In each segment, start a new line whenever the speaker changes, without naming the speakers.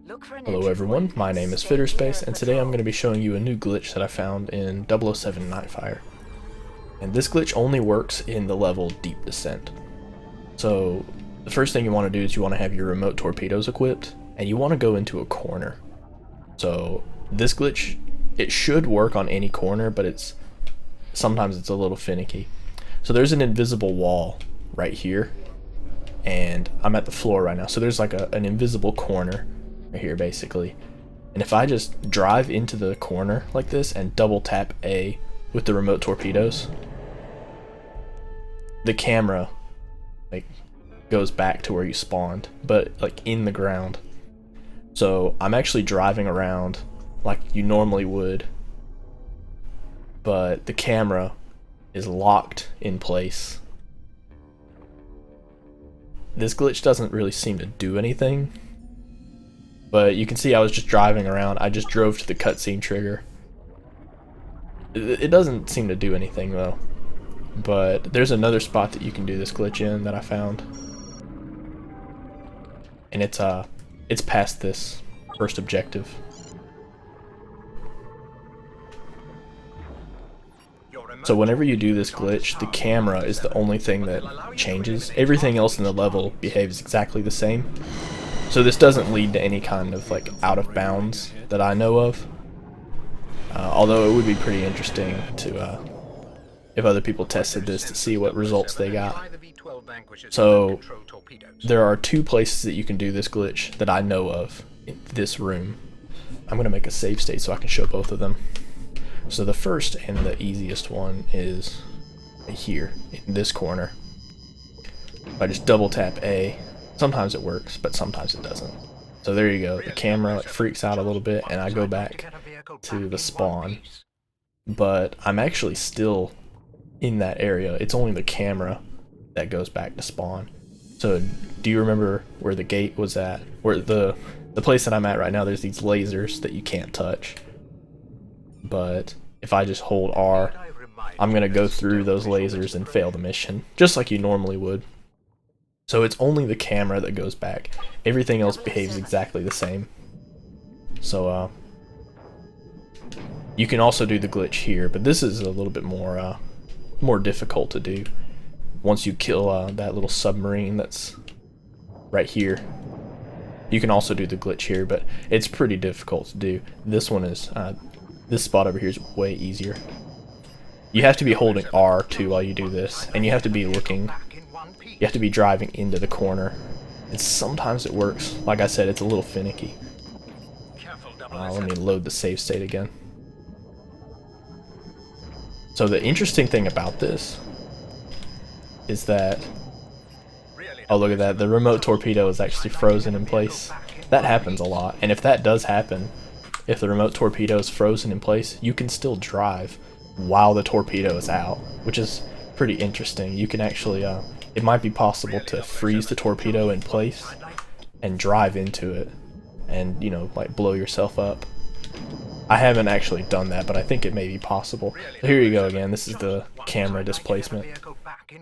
Hello everyone, my name is FitterSpace, and today I'm going to be showing you a new glitch that I found in 007 Nightfire. And this glitch only works in the level Deep Descent. So the first thing you want to do is you want to have your remote torpedoes equipped, and you want to go into a corner. So this glitch, it should work on any corner, but sometimes it's a little finicky. So there's an invisible wall right here, and I'm at the floor right now, so there's like an invisible corner right here basically. And if I just drive into the corner like this and double tap A with the remote torpedoes, the camera like goes back to where you spawned, but like in the ground. So I'm actually driving around like you normally would, but the camera is locked in place. This glitch doesn't really seem to do anything, but you can see I was just driving around. I just drove to the cutscene trigger. It doesn't seem to do anything though. But there's another spot that you can do this glitch in that I found, and it's past this first objective. So whenever you do this glitch, the camera is the only thing that changes. Everything else in the level behaves exactly the same. So this doesn't lead to any kind of like out of bounds that I know of. Although it would be pretty interesting to if other people tested this to see what results they got. So there are two places that you can do this glitch that I know of in this room. I'm going to make a save state so I can show both of them. So the first and the easiest one is right here in this corner. If I just double tap A, sometimes it works, but sometimes it doesn't. So there you go. The camera like freaks out a little bit, and I go back to the spawn. But I'm actually still in that area. It's only the camera that goes back to spawn. So do you remember where the gate was at? Where the place that I'm at right now, there's these lasers that you can't touch. But if I just hold R, I'm going to go through those lasers and fail the mission, just like you normally would. So it's only the camera that goes back. Everything else behaves exactly the same. So you can also do the glitch here, but this is a little bit more difficult to do. Once you kill that little submarine that's right here, you can also do the glitch here, but it's pretty difficult to do. This one is this spot over here is way easier. You have to be holding R2 while you do this, and you have to be looking. You have to be driving into the corner, and sometimes it works. Like I said, it's a little finicky. Let me load the save state again. So the interesting thing about this is that, oh look at that, the remote torpedo is actually frozen in place. That happens a lot, and if that does happen, if the remote torpedo is frozen in place, you can still drive while the torpedo is out, which is pretty interesting. You can actually, it might be possible to freeze the torpedo in place and drive into it and, you know, like blow yourself up. I haven't actually done that, but I think it may be possible. So here you go again. This is the camera displacement.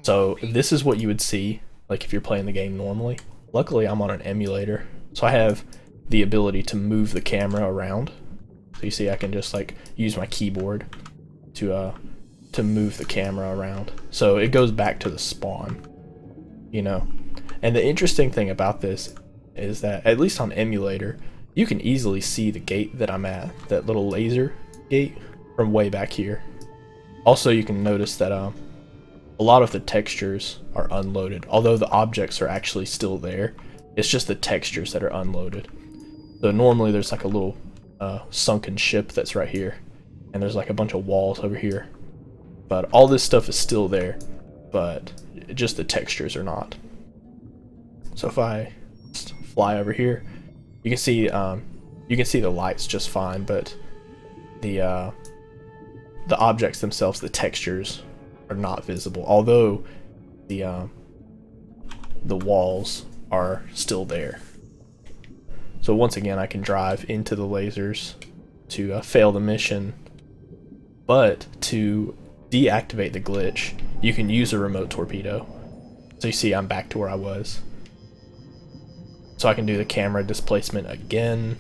So this is what you would see like if you're playing the game normally. Luckily, I'm on an emulator, so I have the ability to move the camera around. So you see I can just like use my keyboard to move the camera around. So it goes back to the spawn, you know. And the interesting thing about this is that, at least on emulator, you can easily see the gate that I'm at, that little laser gate, from way back here. Also, you can notice that a lot of the textures are unloaded, although the objects are actually still there. It's just the textures that are unloaded. So normally there's like a little sunken ship that's right here, and there's like a bunch of walls over here. But all this stuff is still there, but just the textures are not. So if I fly over here, you can see the lights just fine, but the objects themselves, the textures, are not visible. Although the walls are still there. So once again, I can drive into the lasers to fail the mission, but to deactivate the glitch, you can use a remote torpedo. So you see I'm back to where I was. So I can do the camera displacement again.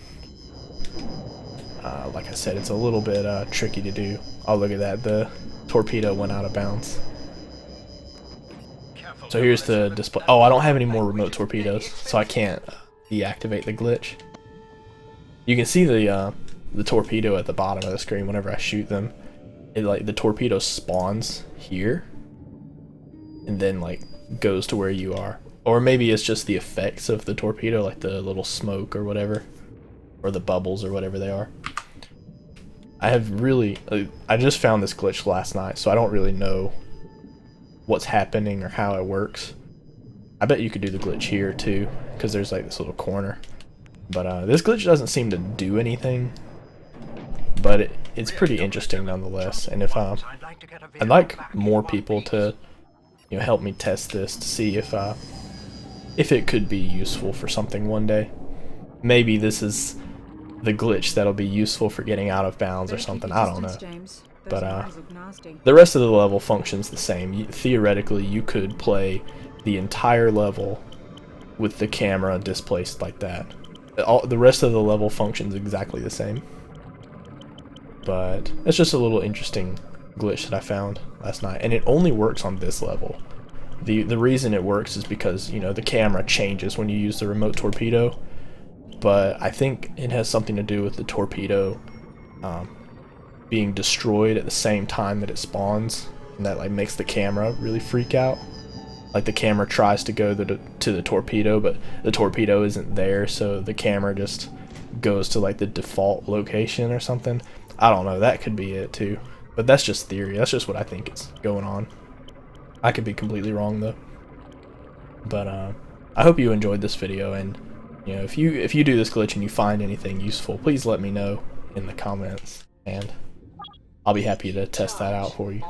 Like I said, it's a little bit tricky to do. Oh, look at that, the torpedo went out of bounds. So here's the display. Oh, I don't have any more remote torpedoes, so I can't deactivate the glitch. You can see the torpedo at the bottom of the screen whenever I shoot them. It, like, the torpedo spawns here and then like goes to where you are. Or maybe it's just the effects of the torpedo, like the little smoke or whatever, or the bubbles or whatever they are. I just found this glitch last night, so I don't really know what's happening or how it works. I bet you could do the glitch here too, because there's like this little corner. But this glitch doesn't seem to do anything, but it's pretty interesting nonetheless. And if I'd like more people to, you know, help me test this to see if it could be useful for something one day. Maybe this is the glitch that'll be useful for getting out of bounds or something. I don't know. But the rest of the level functions the same. Theoretically, you could play the entire level with the camera displaced like that. The rest of the level functions exactly the same. But it's just a little interesting glitch that I found last night, and it only works on this level. The reason it works is because, you know, the camera changes when you use the remote torpedo, but I think it has something to do with the torpedo being destroyed at the same time that it spawns, and that like makes the camera really freak out. Like the camera tries to go to the torpedo, but the torpedo isn't there, so the camera just goes to like the default location or something. I don't know, that could be it too, but that's just theory. That's just what I think is going on. I could be completely wrong though. But I hope you enjoyed this video, and you know, if you do this glitch and you find anything useful, please let me know in the comments, and I'll be happy to test that out for you.